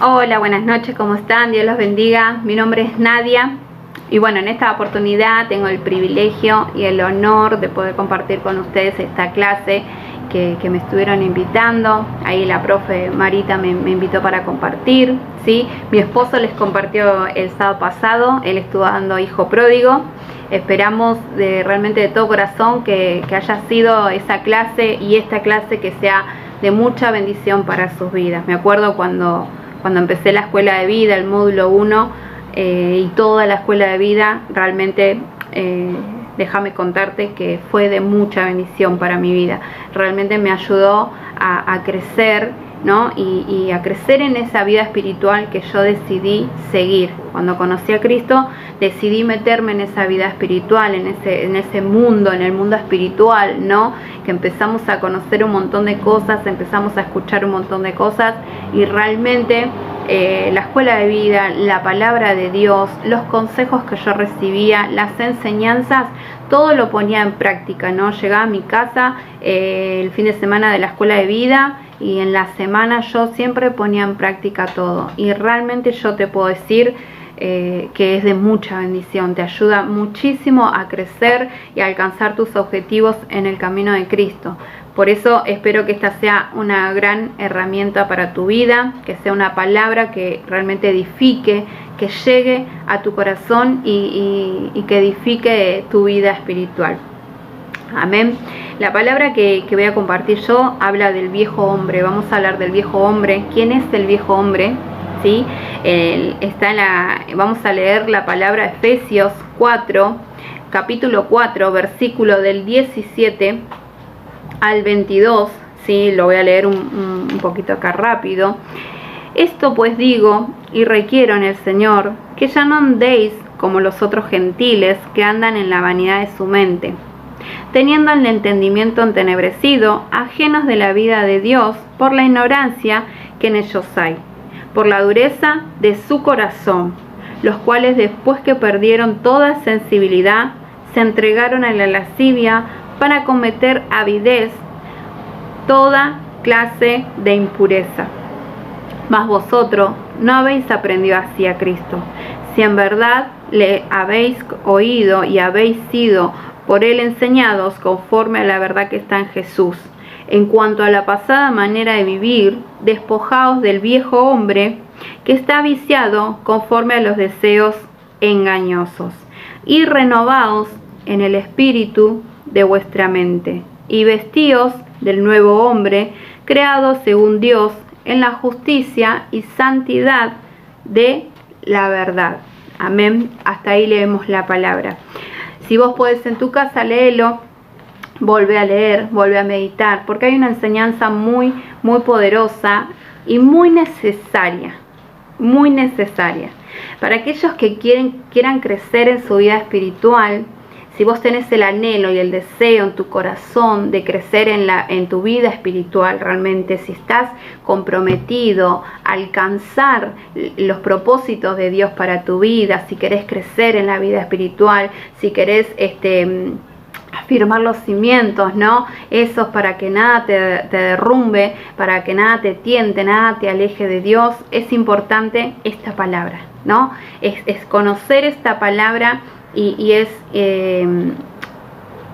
Hola, buenas noches, ¿cómo están? Dios los bendiga. Mi nombre es Nadia y bueno, en esta oportunidad tengo el privilegio y el honor de poder compartir con ustedes esta clase que me estuvieron invitando. Ahí la profe Marita me invitó para compartir, ¿sí? Mi esposo les compartió el sábado pasado, él estuvo dando hijo pródigo. Esperamos realmente de todo corazón que haya sido esa clase y esta clase que sea de mucha bendición para sus vidas. Me acuerdo cuando empecé la escuela de vida, el módulo 1 y toda la escuela de vida, realmente déjame contarte que fue de mucha bendición para mi vida. Realmente me ayudó a crecer, ¿no? Y a crecer en esa vida espiritual que yo decidí seguir. Cuando conocí a Cristo, decidí meterme en esa vida espiritual, en ese mundo, en el mundo espiritual, ¿no? Que empezamos a conocer un montón de cosas, empezamos a escuchar un montón de cosas y realmente la escuela de vida, la palabra de Dios, los consejos que yo recibía, las enseñanzas, todo lo ponía en práctica, ¿no? Llegaba a mi casa el fin de semana de la escuela de vida y en la semana yo siempre ponía en práctica todo y realmente yo te puedo decir que es de mucha bendición, te ayuda muchísimo a crecer y a alcanzar tus objetivos en el camino de Cristo. Por eso espero que esta sea una gran herramienta para tu vida, que sea una palabra que realmente edifique, que llegue a tu corazón y que edifique tu vida espiritual. Amén. La palabra que voy a compartir yo habla del viejo hombre. Vamos a hablar del viejo hombre. ¿Quién es el viejo hombre? ¿Sí? Vamos a leer la palabra Efesios 4, capítulo 4, versículo del 17 al 22. ¿Sí? Lo voy a leer un poquito acá rápido. Esto pues digo y requiero en el Señor, que ya no andéis como los otros gentiles que andan en la vanidad de su mente, teniendo el entendimiento entenebrecido, ajenos de la vida de Dios por la ignorancia que en ellos hay, por la dureza de su corazón, los cuales después que perdieron toda sensibilidad, se entregaron a la lascivia para cometer avidez, toda clase de impureza. Mas vosotros no habéis aprendido así a Cristo, si en verdad le habéis oído y habéis sido por él enseñados conforme a la verdad que está en Jesús. En cuanto a la pasada manera de vivir, despojaos del viejo hombre que está viciado conforme a los deseos engañosos, y renovaos en el espíritu de vuestra mente, y vestíos del nuevo hombre, creado según Dios, en la justicia y santidad de la verdad. Amén. Hasta ahí leemos la palabra. Si vos podés en tu casa, léelo, volvé a leer, volvé a meditar, porque hay una enseñanza muy, muy poderosa y muy necesaria para aquellos que quieran crecer en su vida espiritual. Si vos tenés el anhelo y el deseo en tu corazón de crecer en tu vida espiritual, realmente, si estás comprometido a alcanzar los propósitos de Dios para tu vida, si querés crecer en la vida espiritual, si querés afirmar los cimientos, ¿no? Esos para que nada te derrumbe, para que nada te tiente, nada te aleje de Dios, es importante esta palabra, ¿no? Es conocer esta palabra y es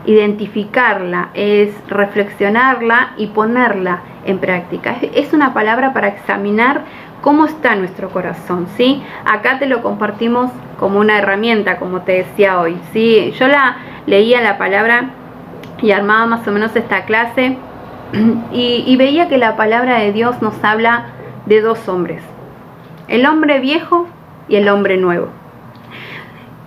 identificarla, es reflexionarla y ponerla en práctica. Es una palabra para examinar cómo está nuestro corazón, ¿sí? Acá te lo compartimos como una herramienta, como te decía hoy, ¿sí? Yo leía la palabra y armaba más o menos esta clase y veía que la palabra de Dios nos habla de dos hombres, el hombre viejo y el hombre nuevo.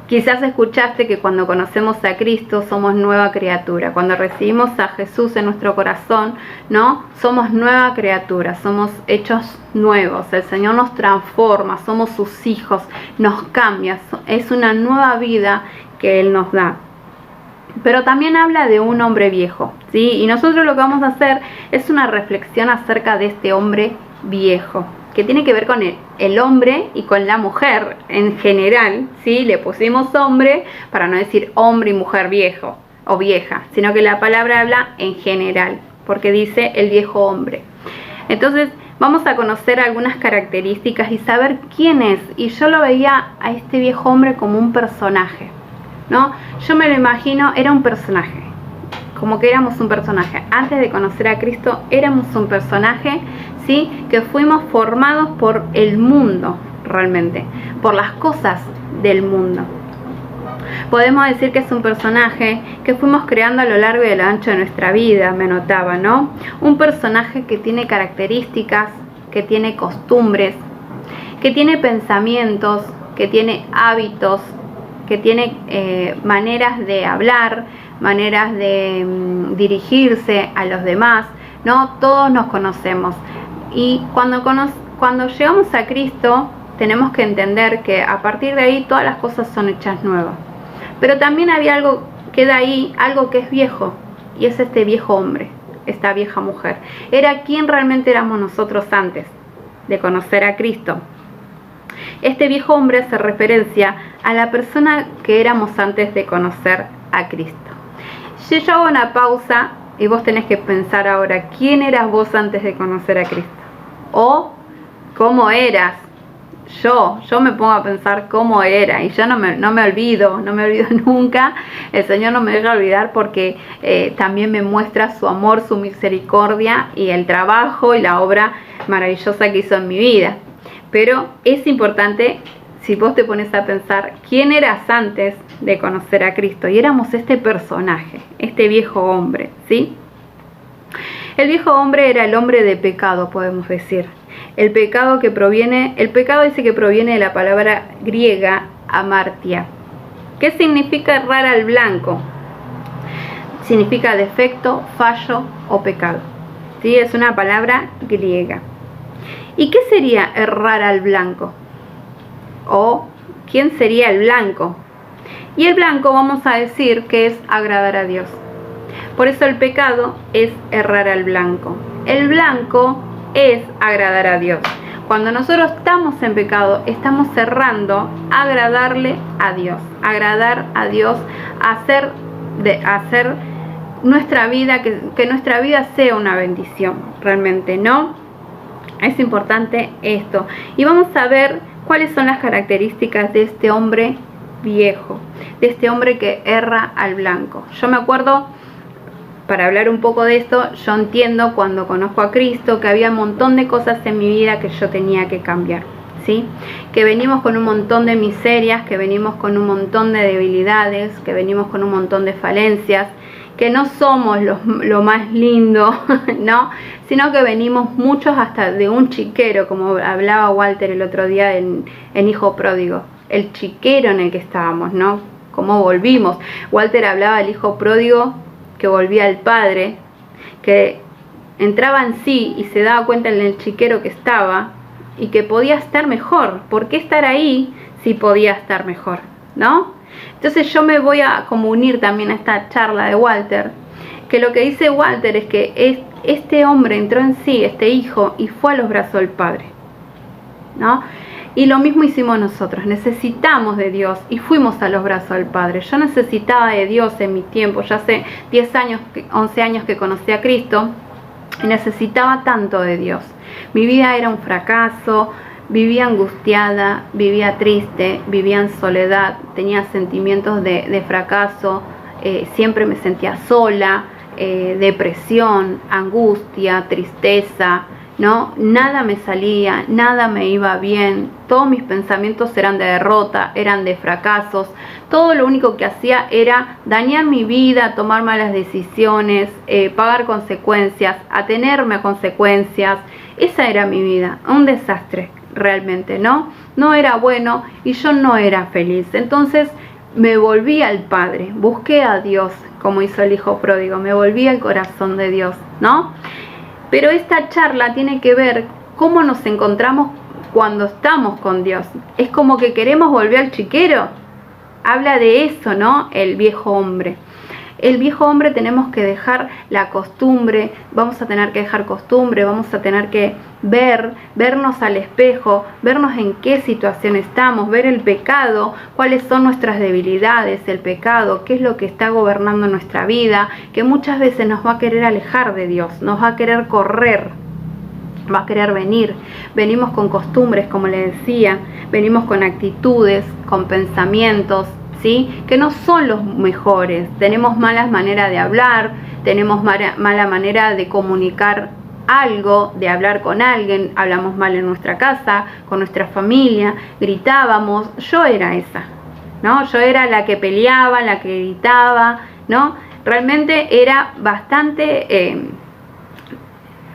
Quizás escuchaste que cuando conocemos a Cristo somos nueva criatura. Cuando recibimos a Jesús en nuestro corazón, ¿no? Somos nueva criatura, somos hechos nuevos. El Señor nos transforma, somos sus hijos, nos cambia. Es una nueva vida que Él nos da. Pero también habla de un hombre viejo, ¿sí? Y nosotros lo que vamos a hacer es una reflexión acerca de este hombre viejo, que tiene que ver con el hombre y con la mujer en general, ¿sí? Le pusimos hombre para no decir hombre y mujer viejo o vieja, sino que la palabra habla en general, porque dice el viejo hombre. Entonces Vamos a conocer algunas características y saber quién es. Y yo lo veía a este viejo hombre como un personaje, ¿no? Yo me lo imagino, era un personaje, como que éramos un personaje. Antes de conocer a Cristo éramos un personaje, ¿sí? Que fuimos formados por el mundo, realmente, por las cosas del mundo. Podemos decir que es un personaje que fuimos creando a lo largo y a lo ancho de nuestra vida, me notaba, ¿no? Un personaje que tiene características, que tiene costumbres, que tiene pensamientos, que tiene hábitos, que tiene maneras de hablar, maneras de dirigirse a los demás, ¿no? Todos nos conocemos. Y cuando llegamos a Cristo, tenemos que entender que a partir de ahí todas las cosas son hechas nuevas. Pero también había algo, queda ahí, algo que es viejo, y es este viejo hombre, esta vieja mujer. Era quien realmente éramos nosotros antes de conocer a Cristo. Este viejo hombre hace referencia a la persona que éramos antes de conocer a Cristo. Si yo hago una pausa y vos tenés que pensar ahora, ¿quién eras vos antes de conocer a Cristo? O ¿cómo eras? Yo me pongo a pensar cómo era, y yo no me olvido nunca. El Señor no me deja olvidar, porque también me muestra su amor, su misericordia y el trabajo y la obra maravillosa que hizo en mi vida. Pero es importante, si vos te pones a pensar, ¿quién eras antes de conocer a Cristo? Y éramos este personaje, este viejo hombre, ¿sí? El viejo hombre era el hombre de pecado, podemos decir. El pecado dice que proviene de la palabra griega amartia. ¿Qué significa errar al blanco? Significa defecto, fallo o pecado, ¿sí? Es una palabra griega. ¿Y qué sería errar al blanco? ¿O quién sería el blanco? Y el blanco vamos a decir que es agradar a Dios. Por eso el pecado es errar al blanco. El blanco es agradar a Dios. Cuando nosotros estamos en pecado, estamos errando a agradarle a Dios. Agradar a Dios, hacer nuestra vida, que nuestra vida sea una bendición, realmente, ¿no? Es importante esto. Y vamos a ver cuáles son las características de este hombre viejo, de este hombre que erra al blanco. Yo me acuerdo, para hablar un poco de esto, yo entiendo cuando conozco a Cristo que había un montón de cosas en mi vida que yo tenía que cambiar, ¿sí? Que venimos con un montón de miserias, que venimos con un montón de debilidades, que venimos con un montón de falencias, que no somos lo más lindo, ¿no? Sino que venimos muchos hasta de un chiquero, como hablaba Walter el otro día en Hijo Pródigo, el chiquero en el que estábamos, ¿no? Cómo volvimos. Walter hablaba del hijo pródigo que volvía al padre, que entraba en sí y se daba cuenta en el chiquero que estaba y que podía estar mejor. ¿Por qué estar ahí si podía estar mejor? ¿No? Entonces yo me voy a como unir también a esta charla de Walter, que lo que dice Walter es que este hombre entró en sí, este hijo, y fue a los brazos del Padre, ¿no? Y lo mismo hicimos nosotros, necesitamos de Dios y fuimos a los brazos del Padre. Yo necesitaba de Dios en mi tiempo, ya hace 10 años, 11 años que conocí a Cristo, y necesitaba tanto de Dios. Mi vida era un fracaso, vivía angustiada, vivía triste, vivía en soledad, tenía sentimientos de fracaso, siempre me sentía sola, depresión, angustia, tristeza, ¿no? Nada me salía, nada me iba bien, todos mis pensamientos eran de derrota, eran de fracasos, todo lo único que hacía era dañar mi vida, tomar malas decisiones, pagar consecuencias, atenerme a consecuencias. Esa era mi vida, un desastre realmente, ¿no? No era bueno y yo no era feliz. Entonces me volví al Padre, busqué a Dios, como hizo el hijo pródigo, me volví al corazón de Dios, ¿no? Pero esta charla tiene que ver cómo nos encontramos cuando estamos con Dios. Es como que queremos volver al chiquero. Habla de eso, ¿no? El viejo hombre. El viejo hombre tenemos que dejar la costumbre, vamos a tener que dejar costumbre, vamos a tener que vernos al espejo, vernos en qué situación estamos, ver el pecado, cuáles son nuestras debilidades, el pecado, qué es lo que está gobernando nuestra vida, que muchas veces nos va a querer alejar de Dios, nos va a querer correr, va a querer venir. Venimos con costumbres, como le decía, venimos con actitudes, con pensamientos, ¿sí? Que no son los mejores. Tenemos malas maneras de hablar, tenemos mala manera de comunicar algo, de hablar con alguien, hablamos mal en nuestra casa, con nuestra familia, gritábamos. Yo era esa, ¿no? Yo era la que peleaba, la que gritaba, ¿no? Realmente era bastante,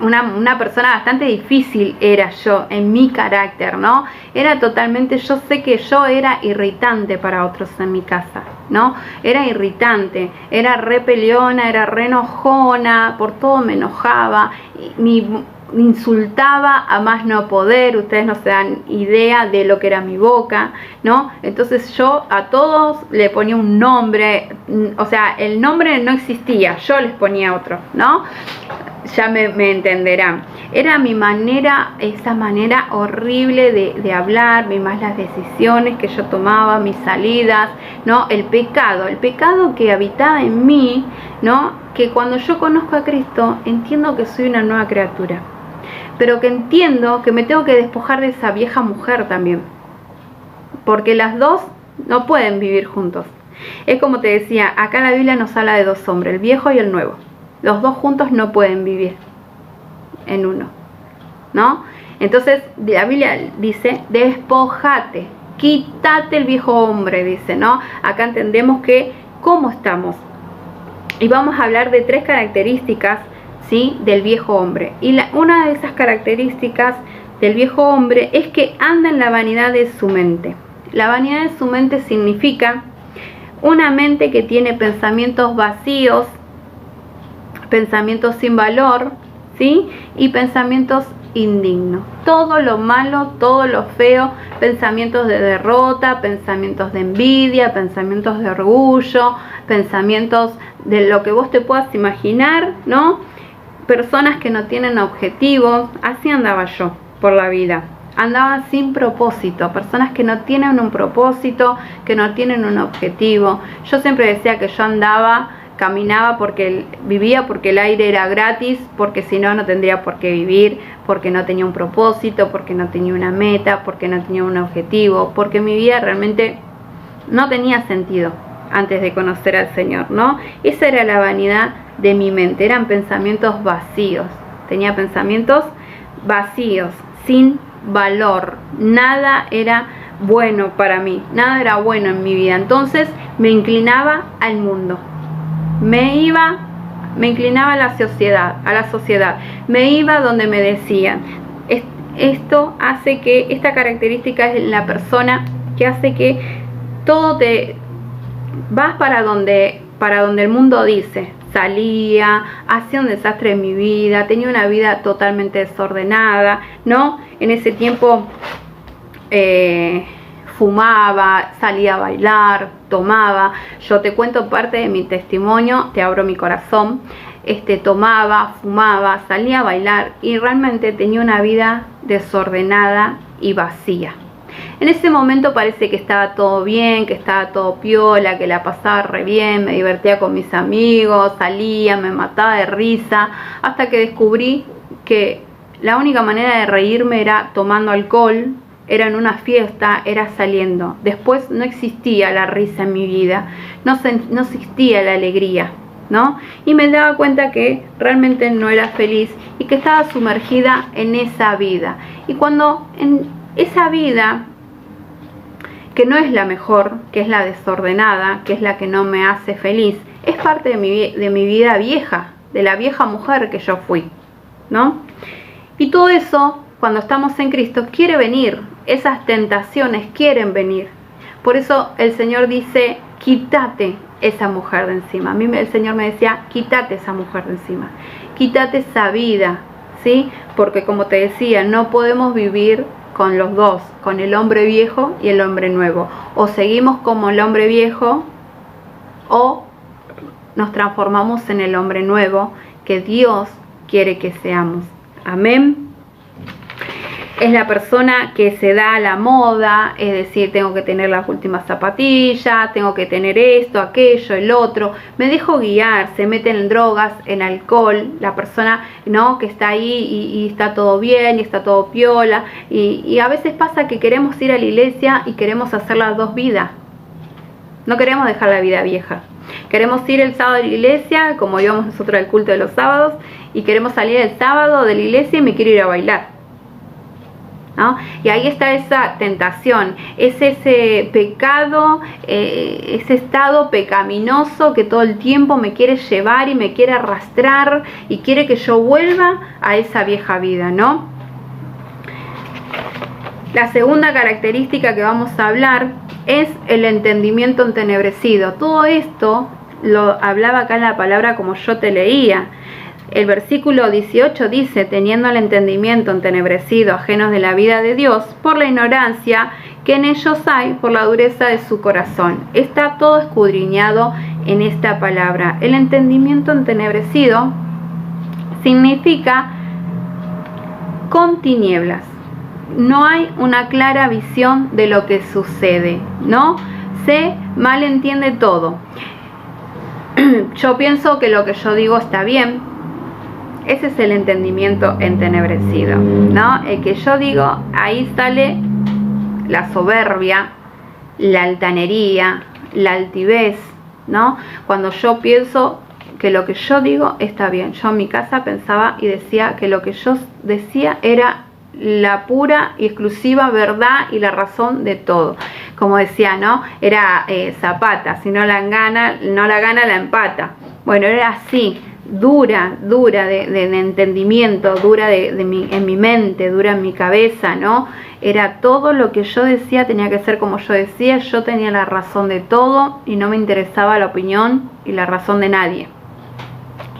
una persona bastante difícil era yo en mi carácter, ¿no? Era totalmente, yo sé que yo era irritante para otros en mi casa, ¿no? Era irritante, era re peleona, era re enojona, por todo me enojaba, me insultaba a más no poder. Ustedes no se dan idea de lo que era mi boca, ¿no? Entonces yo a todos le ponía un nombre, o sea, el nombre no existía, yo les ponía otro, ¿no? Ya me entenderán. Era mi manera, esa manera horrible de hablar, mis malas decisiones que yo tomaba, mis salidas, ¿no? El pecado que habitaba en mí, ¿no? Que cuando yo conozco a Cristo, entiendo que soy una nueva criatura, pero que entiendo que me tengo que despojar de esa vieja mujer también, porque las dos no pueden vivir juntos. Es como te decía, acá la Biblia nos habla de dos hombres, el viejo y el nuevo. Los dos juntos no pueden vivir en uno, ¿no? Entonces la Biblia dice, despojate, quítate el viejo hombre, dice, ¿no? Acá entendemos que cómo estamos. Y vamos a hablar de 3 características, ¿sí? Del viejo hombre. Y una de esas características del viejo hombre es que anda en la vanidad de su mente. La vanidad de su mente significa una mente que tiene pensamientos vacíos, pensamientos sin valor, ¿sí? Y pensamientos indignos. Todo lo malo, todo lo feo, pensamientos de derrota, pensamientos de envidia, pensamientos de orgullo, pensamientos de lo que vos te puedas imaginar, ¿no? Personas que no tienen objetivos. Así andaba yo por la vida. Andaba sin propósito, personas que no tienen un propósito, que no tienen un objetivo. Yo siempre decía que yo caminaba porque vivía porque el aire era gratis, porque si no, no tendría por qué vivir, porque no tenía un propósito, porque no tenía una meta, porque no tenía un objetivo, porque mi vida realmente no tenía sentido antes de conocer al Señor, ¿no? Esa era la vanidad de mi mente, eran pensamientos vacíos, tenía pensamientos vacíos, sin valor, nada era bueno para mí, nada era bueno en mi vida. Entonces me inclinaba al mundo. Me inclinaba a la sociedad, me iba donde me decían. Esto hace que, esta característica es la persona que hace que todo vas para donde el mundo dice. Salía, hacía un desastre en mi vida, tenía una vida totalmente desordenada, ¿no? En ese tiempo fumaba, salía a bailar, tomaba. Yo te cuento parte de mi testimonio, te abro mi corazón. Tomaba, fumaba, salía a bailar y realmente tenía una vida desordenada y vacía. En ese momento parece que estaba todo bien, que estaba todo piola, que la pasaba re bien, me divertía con mis amigos, salía, me mataba de risa, hasta que descubrí que la única manera de reírme era tomando alcohol, era en una fiesta, era saliendo. Después no existía la risa en mi vida, no existía la alegría, ¿no? Y me daba cuenta que realmente no era feliz y que estaba sumergida en esa vida. Y cuando en esa vida, que no es la mejor, que es la desordenada, que es la que no me hace feliz, es parte de mi vida vieja, de la vieja mujer que yo fui, ¿no? Y todo eso, cuando estamos en Cristo, quiere venir. Esas tentaciones quieren venir. Por eso el Señor dice, quítate esa mujer de encima. A mí el Señor me decía, quítate esa mujer de encima. Quítate esa vida, ¿sí? Porque como te decía, no podemos vivir con los dos, con el hombre viejo y el hombre nuevo. O seguimos como el hombre viejo o nos transformamos en el hombre nuevo que Dios quiere que seamos. Amén. Es la persona que se da a la moda, es decir, tengo que tener las últimas zapatillas, tengo que tener esto, aquello, el otro. Me dejo guiar, se mete en drogas, en alcohol, la persona, ¿no?, que está ahí y está todo bien y está todo piola. Y a veces pasa que queremos ir a la iglesia y queremos hacer las dos vidas. No queremos dejar la vida vieja. Queremos ir el sábado a la iglesia, como íbamos nosotros al culto de los sábados, y queremos salir el sábado de la iglesia y me quiero ir a bailar, ¿no? Y ahí está esa tentación, es ese pecado, ese estado pecaminoso que todo el tiempo me quiere llevar y me quiere arrastrar y quiere que yo vuelva a esa vieja vida, ¿no? La segunda característica que vamos a hablar es el entendimiento entenebrecido. Todo esto lo hablaba acá en la palabra como yo te leía. El versículo 18 dice: teniendo el entendimiento entenebrecido, ajenos de la vida de Dios, por la ignorancia que en ellos hay, por la dureza de su corazón. Está todo escudriñado en esta palabra. El entendimiento entenebrecido significa con tinieblas. No hay una clara visión de lo que sucede, ¿no? Se malentiende todo. Yo pienso que lo que yo digo está bien. Ese es el entendimiento entenebrecido, ¿no? El que yo digo, ahí sale la soberbia, la altanería, la altivez, ¿no? Cuando yo pienso que lo que yo digo está bien. Yo en mi casa pensaba y decía que lo que yo decía era la pura y exclusiva verdad y la razón de todo. Como decía, ¿no? Era Zapata, si no la gana, la empata. Bueno, era así. Dura de entendimiento, dura en mi mente, dura en mi cabeza, ¿no? Era todo lo que yo decía, tenía que ser como yo decía, yo tenía la razón de todo y no me interesaba la opinión y la razón de nadie.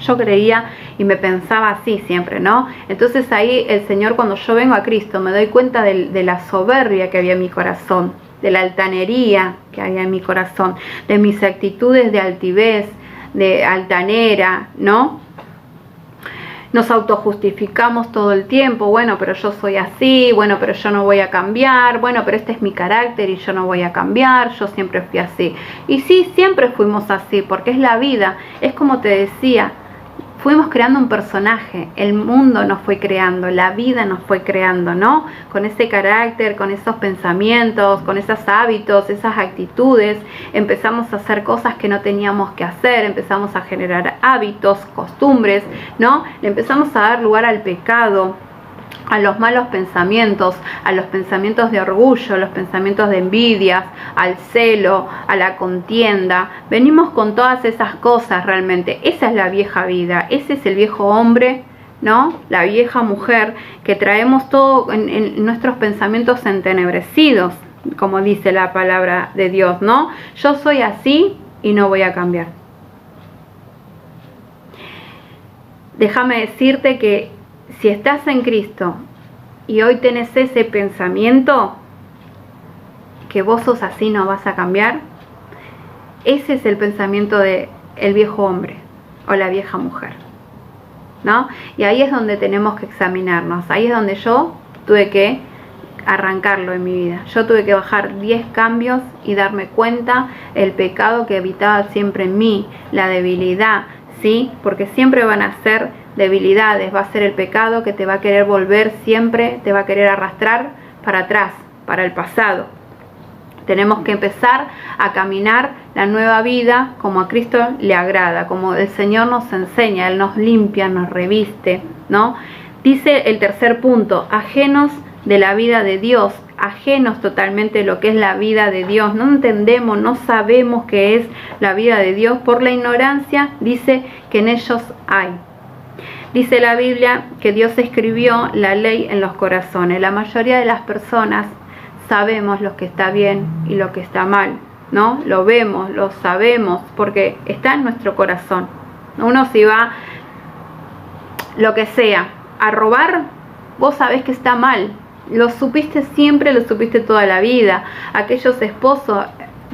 Yo creía y me pensaba así siempre, ¿no? Entonces ahí el Señor, cuando yo vengo a Cristo, me doy cuenta de la soberbia que había en mi corazón, de la altanería que había en mi corazón, de mis actitudes de altivez, de altanera, ¿no? Nos autojustificamos todo el tiempo. Bueno, pero yo soy así, bueno, pero yo no voy a cambiar, bueno, pero este es mi carácter y yo no voy a cambiar, yo siempre fui así. Y sí, siempre fuimos así, porque es la vida, es como te decía, fuimos creando un personaje, el mundo nos fue creando, la vida nos fue creando, ¿no? Con ese carácter, con esos pensamientos, con esos hábitos, esas actitudes, empezamos a hacer cosas que no teníamos que hacer, empezamos a generar hábitos, costumbres, ¿no? Le empezamos a dar lugar al pecado, a los malos pensamientos, a los pensamientos de orgullo, a los pensamientos de envidia, al celo, a la contienda. Venimos con todas esas cosas realmente. Esa es la vieja vida, ese es el viejo hombre, ¿no? La vieja mujer, que traemos todo en nuestros pensamientos entenebrecidos, como dice la palabra de Dios, ¿no? Yo soy así y no voy a cambiar. Déjame decirte que si estás en Cristo y hoy tenés ese pensamiento que vos sos así, no vas a cambiar, ese es el pensamiento del viejo hombre o la vieja mujer, ¿no? Y ahí es donde tenemos que examinarnos, ahí es donde yo tuve que arrancarlo en mi vida. Yo tuve que bajar 10 cambios y darme cuenta el pecado que habitaba siempre en mí, la debilidad, ¿sí? Porque siempre van a ser debilidades, va a ser el pecado que te va a querer volver siempre, te va a querer arrastrar para atrás, para el pasado. Tenemos que empezar a caminar la nueva vida como a Cristo le agrada, como el Señor nos enseña, Él nos limpia, nos reviste, ¿no? Dice el tercer punto, ajenos de la vida de Dios, ajenos totalmente de lo que es la vida de Dios. No entendemos, no sabemos qué es la vida de Dios por la ignorancia, dice que en ellos hay. Dice la Biblia que Dios escribió la ley en los corazones. La mayoría de las personas sabemos lo que está bien y lo que está mal, ¿no? Lo vemos, lo sabemos, porque está en nuestro corazón. Uno si va, lo que sea, a robar, vos sabés que está mal. Lo supiste siempre, lo supiste toda la vida. Aquellos esposos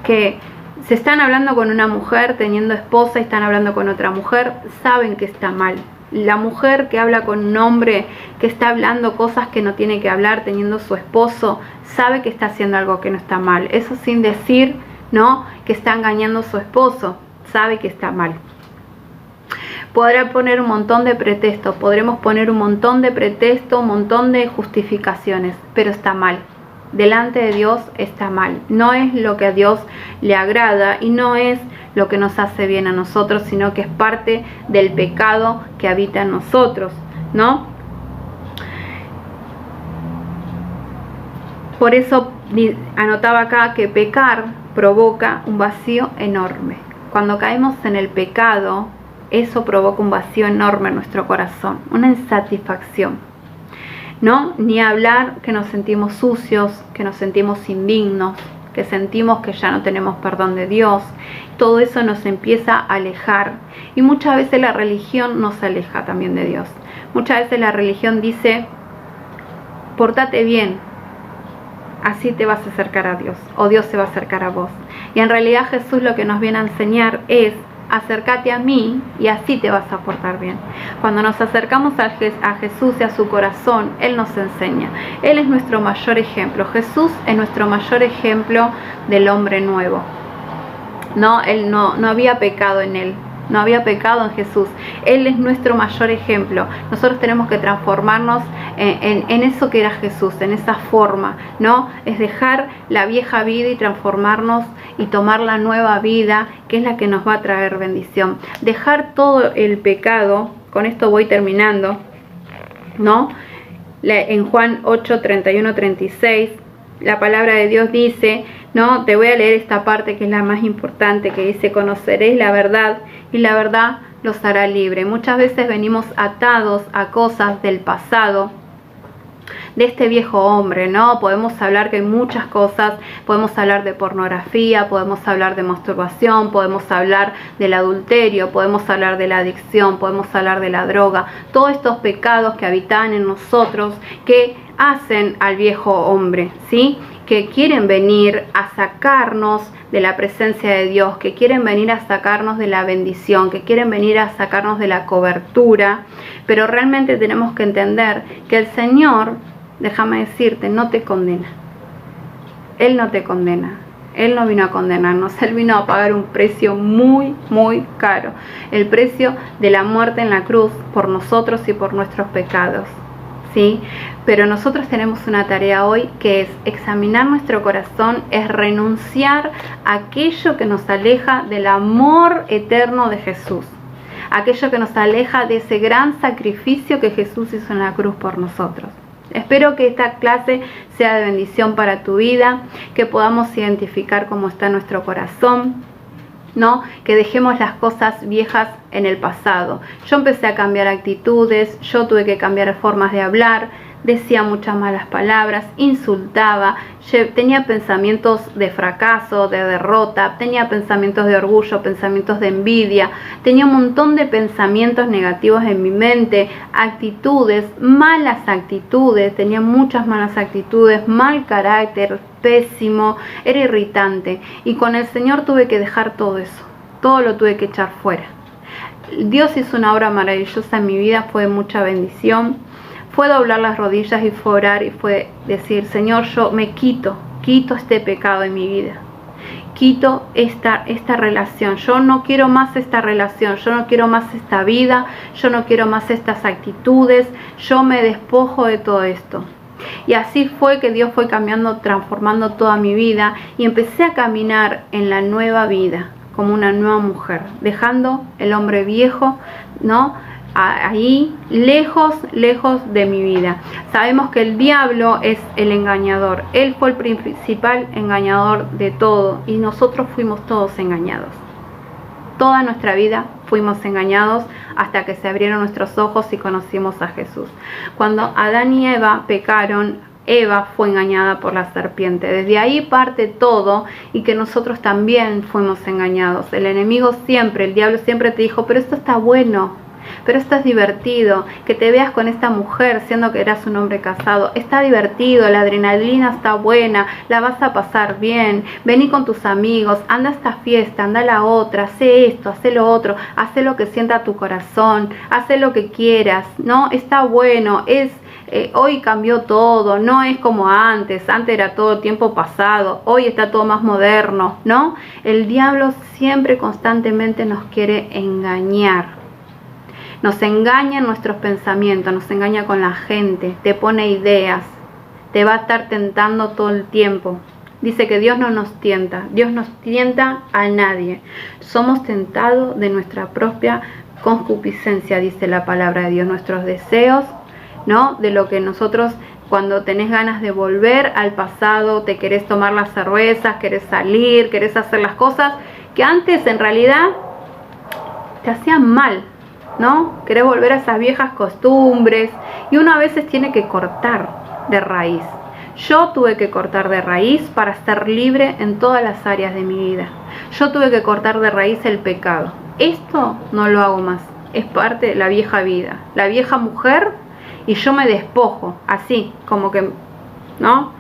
que se están hablando con una mujer, teniendo esposa y están hablando con otra mujer, saben que está mal. La mujer que habla con un hombre, que está hablando cosas que no tiene que hablar teniendo su esposo, sabe que está haciendo algo que no está mal. Eso sin decir, ¿no?, que está engañando a su esposo, sabe que está mal. Podrá poner un montón de pretextos, podremos poner un montón de pretextos, un montón de justificaciones, pero está mal. Delante de Dios está mal. No es lo que a Dios le agrada y no es lo que nos hace bien a nosotros, sino que es parte del pecado que habita en nosotros, ¿no? Por eso anotaba acá que pecar provoca un vacío enorme. Cuando caemos en el pecado, eso provoca un vacío enorme en nuestro corazón, una insatisfacción, ¿no? Ni hablar que nos sentimos sucios, que nos sentimos indignos, que sentimos que ya no tenemos perdón de Dios. Todo eso nos empieza a alejar. Y muchas veces la religión nos aleja también de Dios. Muchas veces la religión dice, pórtate bien, así te vas a acercar a Dios, o Dios se va a acercar a vos. Y en realidad Jesús lo que nos viene a enseñar es, acércate a mí y así te vas a portar bien. Cuando nos acercamos a Jesús y a su corazón, Él nos enseña. Él es nuestro mayor ejemplo. Jesús es nuestro mayor ejemplo del hombre nuevo. No, Él no había pecado en Él. No había pecado en Jesús. Él es nuestro mayor ejemplo. Nosotros tenemos que transformarnos en eso que era Jesús, en esa forma, ¿no? Es dejar la vieja vida y transformarnos y tomar la nueva vida, que es la que nos va a traer bendición. Dejar todo el pecado, con esto voy terminando, ¿no? En Juan 8, 31, 36, la palabra de Dios dice, ¿no? Te voy a leer esta parte que es la más importante, que dice, conoceréis la verdad y la verdad los hará libre. Muchas veces venimos atados a cosas del pasado, de este viejo hombre, ¿no? Podemos hablar que hay muchas cosas, podemos hablar de pornografía, podemos hablar de masturbación, podemos hablar del adulterio, podemos hablar de la adicción, podemos hablar de la droga, todos estos pecados que habitan en nosotros, que hacen al viejo hombre, ¿sí? Que quieren venir a sacarnos de la presencia de Dios, que quieren venir a sacarnos de la bendición, que quieren venir a sacarnos de la cobertura, pero realmente tenemos que entender que el Señor, déjame decirte, no te condena. Él no te condena. Él no vino a condenarnos, Él vino a pagar un precio muy, muy caro. El precio de la muerte en la cruz por nosotros y por nuestros pecados. ¿Sí? Pero nosotros tenemos una tarea hoy que es examinar nuestro corazón, es renunciar a aquello que nos aleja del amor eterno de Jesús, aquello que nos aleja de ese gran sacrificio que Jesús hizo en la cruz por nosotros. Espero que esta clase sea de bendición para tu vida, que podamos identificar cómo está nuestro corazón, ¿no? Que dejemos las cosas viejas en el pasado. Yo empecé a cambiar actitudes, yo tuve que cambiar formas de hablar, decía muchas malas palabras, insultaba, tenía pensamientos de fracaso, de derrota, tenía pensamientos de orgullo, pensamientos de envidia, tenía un montón de pensamientos negativos en mi mente, actitudes, malas actitudes, tenía muchas malas actitudes, mal carácter, pésimo, era irritante, y con el Señor tuve que dejar todo eso, todo lo tuve que echar fuera. Dios hizo una obra maravillosa en mi vida, fue de mucha bendición. Fue doblar las rodillas y fue orar y fue decir, Señor, yo me quito este pecado en mi vida. Quito esta relación. Yo no quiero más esta relación. Yo no quiero más esta vida. Yo no quiero más estas actitudes. Yo me despojo de todo esto. Y así fue que Dios fue cambiando, transformando toda mi vida. Y empecé a caminar en la nueva vida, como una nueva mujer. Dejando el hombre viejo, ¿no? Ahí, lejos de mi vida. Sabemos que el diablo es el engañador. Él fue el principal engañador de todo y nosotros fuimos todos engañados. Toda nuestra vida fuimos engañados hasta que se abrieron nuestros ojos y conocimos a Jesús. Cuando Adán y Eva pecaron, Eva fue engañada por la serpiente. Desde ahí parte todo y que nosotros también fuimos engañados. El enemigo siempre, el diablo siempre te dijo, pero esto está bueno. pero esto es divertido, que te veas con esta mujer siendo que eras un hombre casado, está divertido, la adrenalina está buena, la vas a pasar bien, vení con tus amigos, anda a esta fiesta, anda a la otra, hace esto, hace lo otro, hace lo que sienta tu corazón, hace lo que quieras, ¿no? Está bueno, hoy cambió todo, no es como antes era todo tiempo pasado, hoy está todo más moderno, ¿no? El diablo siempre constantemente nos quiere engañar, nos engaña en nuestros pensamientos, nos engaña con la gente, te pone ideas, te va a estar tentando todo el tiempo. Dice que Dios no nos tienta, Dios nos tienta a nadie, somos tentados de nuestra propia concupiscencia, dice la palabra de Dios, nuestros deseos, ¿no? De lo que nosotros, cuando tenés ganas de volver al pasado, te querés tomar las cervezas, querés salir, querés hacer las cosas que antes en realidad te hacían mal, ¿no? Querés volver a esas viejas costumbres y uno a veces tiene que cortar de raíz. Yo tuve que cortar de raíz para ser libre en todas las áreas de mi vida. Yo tuve que cortar de raíz el pecado. Esto no lo hago más, es parte de la vieja vida, la vieja mujer. Y yo me despojo, así, como que, ¿no?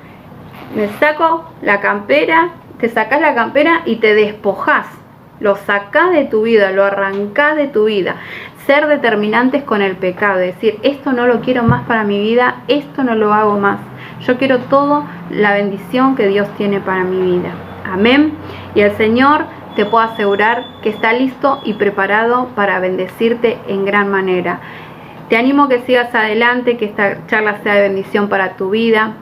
Me saco la campera, te sacás la campera y te despojás. Lo sacás de tu vida, lo arrancás de tu vida. Ser determinantes con el pecado, decir, esto no lo quiero más para mi vida, esto no lo hago más. Yo quiero todo la bendición que Dios tiene para mi vida. Amén. Y el Señor te puedo asegurar que está listo y preparado para bendecirte en gran manera. Te animo a que sigas adelante, que esta charla sea de bendición para tu vida,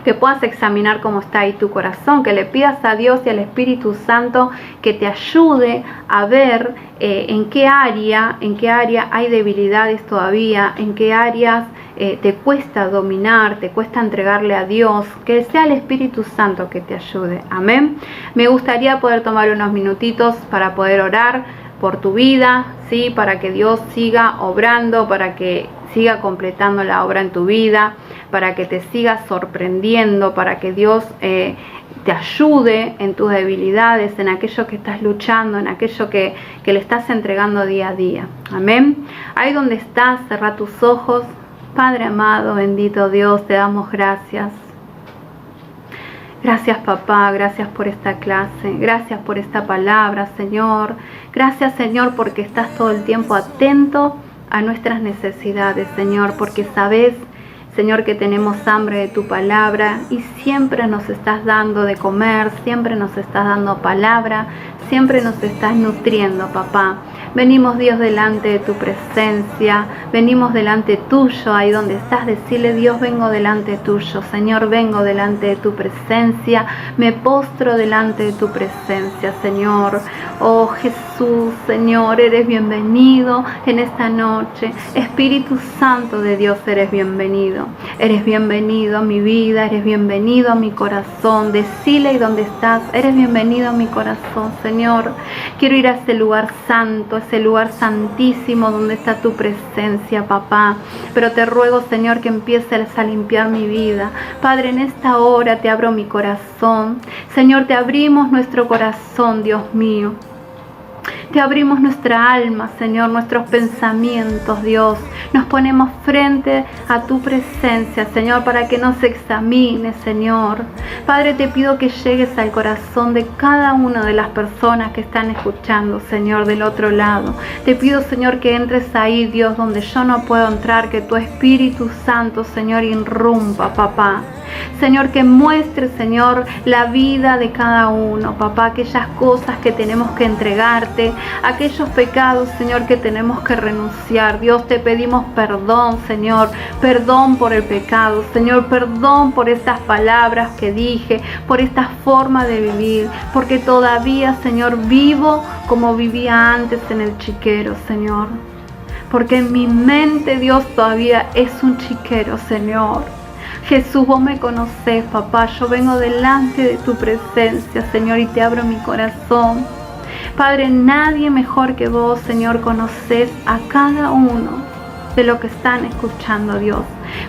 que puedas examinar cómo está ahí tu corazón, que le pidas a Dios y al Espíritu Santo que te ayude a ver en qué área hay debilidades todavía, en qué áreas te cuesta dominar, te cuesta entregarle a Dios, que sea el Espíritu Santo que te ayude. Amén. Me gustaría poder tomar unos minutitos para poder orar por tu vida, ¿sí? Para que Dios siga obrando, para que siga completando la obra en tu vida, para que te siga sorprendiendo, para que Dios te ayude en tus debilidades, en aquello que estás luchando, en aquello que le estás entregando día a día. Amén. Ahí donde estás, cerrá tus ojos. Padre amado, bendito Dios, te damos gracias. Gracias papá, gracias por esta clase, gracias por esta palabra, Señor. Gracias, Señor, porque estás todo el tiempo atento a nuestras necesidades, Señor, porque sabes, Señor, que tenemos hambre de tu palabra y siempre nos estás dando de comer, siempre nos estás dando palabra, siempre nos estás nutriendo, papá. Venimos, Dios, delante de tu presencia, venimos delante tuyo, ahí donde estás, decirle, Dios, vengo delante tuyo, Señor, vengo delante de tu presencia, me postro delante de tu presencia, Señor. Oh Jesús, Señor, eres bienvenido en esta noche. Espíritu Santo de Dios, eres bienvenido. Eres bienvenido a mi vida, eres bienvenido a mi corazón. Decile ahí donde estás, eres bienvenido a mi corazón, Señor. Quiero ir a ese lugar santo, ese lugar santísimo donde está tu presencia, papá. Pero te ruego, Señor, que empieces a limpiar mi vida. Padre, en esta hora te abro mi corazón. Señor, te abrimos nuestro corazón, Dios mío. Te abrimos nuestra alma, Señor, nuestros pensamientos, Dios. Nos ponemos frente a tu presencia, Señor, para que nos examines, Señor. Padre, te pido que llegues al corazón de cada una de las personas que están escuchando, Señor, del otro lado. Te pido, Señor, que entres ahí, Dios, donde yo no puedo entrar, que tu Espíritu Santo, Señor, irrumpa, papá. Señor, que muestre, Señor, la vida de cada uno, papá, aquellas cosas que tenemos que entregarte, aquellos pecados, Señor, que tenemos que renunciar. Dios, te pedimos perdón, Señor, perdón por el pecado, Señor, perdón por estas palabras que dije, por esta forma de vivir, porque todavía, Señor, vivo como vivía antes en el chiquero, Señor, porque en mi mente, Dios, todavía es un chiquero, Señor. Jesús, vos me conocés, papá. Yo vengo delante de tu presencia, Señor, y te abro mi corazón. Padre, nadie mejor que vos, Señor, conocés a cada uno. de lo que están escuchando, Dios.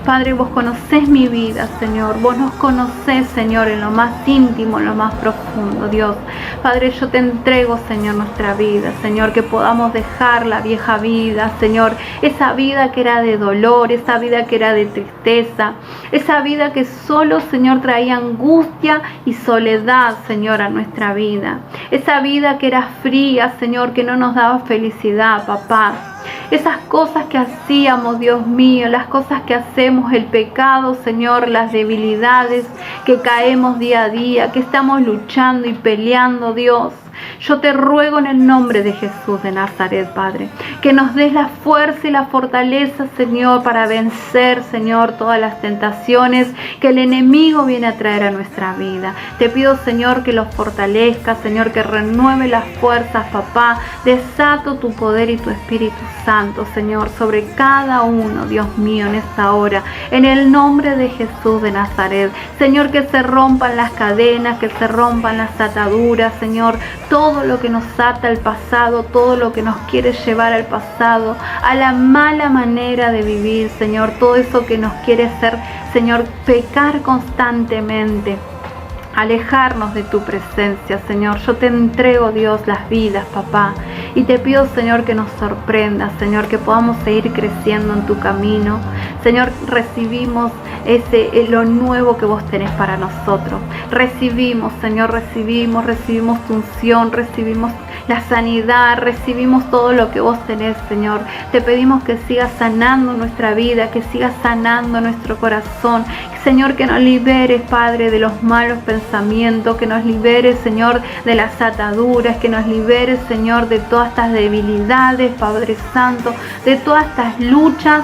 Padre, vos conocés mi vida, Señor. Vos nos conocés, Señor, en lo más íntimo, en lo más profundo, Dios. Padre, yo te entrego, Señor, nuestra vida, Señor, que podamos dejar la vieja vida, Señor, esa vida que era de dolor, esa vida que era de tristeza, esa vida que solo, Señor, traía angustia y soledad, Señor, a nuestra vida. Esa vida que era fría, Señor, que no nos daba felicidad, papá. Esas cosas que hacíamos, Dios mío, las cosas que hacemos, el pecado, Señor, las debilidades que caemos día a día, que estamos luchando y peleando, Dios. Yo te ruego en el nombre de Jesús de Nazaret, Padre, que nos des la fuerza y la fortaleza, Señor, para vencer, Señor, todas las tentaciones que el enemigo viene a traer a nuestra vida. Te pido, Señor, que los fortalezcas, Señor, que renueve las fuerzas, papá. Desato tu poder y tu Espíritu Santo, Señor, sobre cada uno, Dios mío, en esta hora. En el nombre de Jesús de Nazaret, Señor, que se rompan las cadenas, que se rompan las ataduras, Señor. Todo lo que nos ata al pasado, todo lo que nos quiere llevar al pasado, a la mala manera de vivir, Señor, todo eso que nos quiere hacer, Señor, pecar constantemente, alejarnos de tu presencia, Señor. Yo te entrego, Dios, las vidas, papá, y te pido, Señor, que nos sorprendas, Señor, que podamos seguir creciendo en tu camino. Señor, recibimos lo nuevo que vos tenés para nosotros. Recibimos, Señor, recibimos tu unción, recibimos la sanidad, recibimos todo lo que vos tenés, Señor. Te pedimos que sigas sanando nuestra vida, que sigas sanando nuestro corazón. Señor, que nos liberes, Padre, de los malos pensamientos, que nos liberes, Señor, de las ataduras, que nos liberes, Señor, de todas estas debilidades, Padre Santo, de todas estas luchas,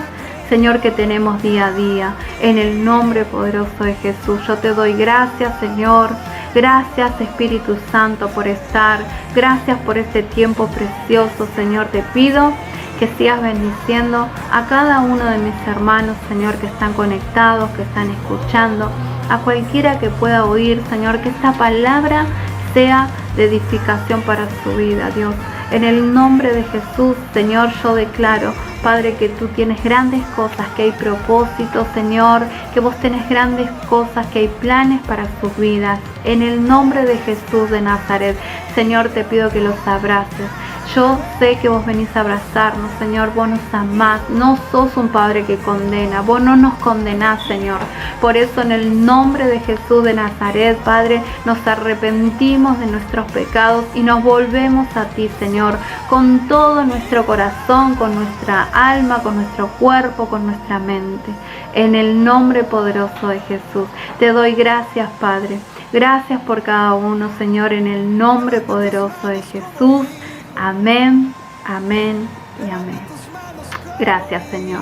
Señor, que tenemos día a día. En el nombre poderoso de Jesús, yo te doy gracias, Señor. Gracias, Espíritu Santo, por estar. Gracias por este tiempo precioso, Señor. Te pido que sigas bendiciendo a cada uno de mis hermanos, Señor, que están conectados, que están escuchando, a cualquiera que pueda oír, Señor, que esta palabra sea de edificación para su vida, Dios. En el nombre de Jesús, Señor, yo declaro, Padre, que tú tienes grandes cosas, que hay propósitos, Señor, que vos tenés grandes cosas, que hay planes para sus vidas. En el nombre de Jesús de Nazaret, Señor, te pido que los abraces. Yo sé que vos venís a abrazarnos, Señor. Vos nos amás, no sos un Padre que condena, vos no nos condenás, Señor. Por eso, en el nombre de Jesús de Nazaret, Padre, nos arrepentimos de nuestros pecados y nos volvemos a ti, Señor, con todo nuestro corazón, con nuestra alma, con nuestro cuerpo, con nuestra mente. En el nombre poderoso de Jesús, te doy gracias, Padre. Gracias por cada uno, Señor, en el nombre poderoso de Jesús. Amén, amén y amén. Gracias, Señor.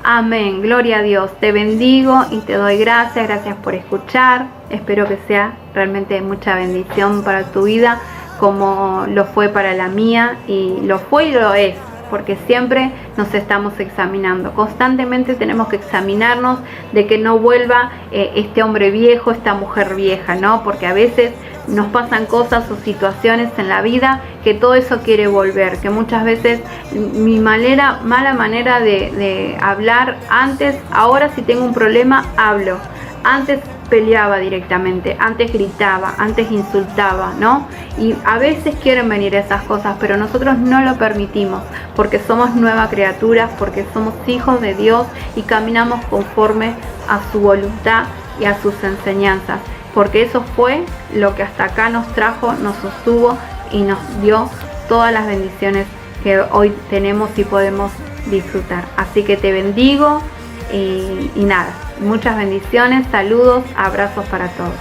Amén. Gloria a Dios. Te bendigo y te doy gracias. Gracias por escuchar. Espero que sea realmente mucha bendición para tu vida, como lo fue para la mía, y lo fue y lo es, porque siempre nos estamos examinando. Constantemente tenemos que examinarnos de que no vuelva este hombre viejo, esta mujer vieja, ¿no? Porque a veces nos pasan cosas o situaciones en la vida que todo eso quiere volver, que muchas veces mi mala manera de hablar antes, ahora si tengo un problema hablo. Antes peleaba directamente, antes gritaba, antes insultaba, ¿no? Y a veces quieren venir esas cosas, pero nosotros no lo permitimos, porque somos nueva criatura, porque somos hijos de Dios y caminamos conforme a su voluntad y a sus enseñanzas, porque eso fue lo que hasta acá nos trajo, nos sostuvo y nos dio todas las bendiciones que hoy tenemos y podemos disfrutar. Así que te bendigo y nada, muchas bendiciones, saludos, abrazos para todos.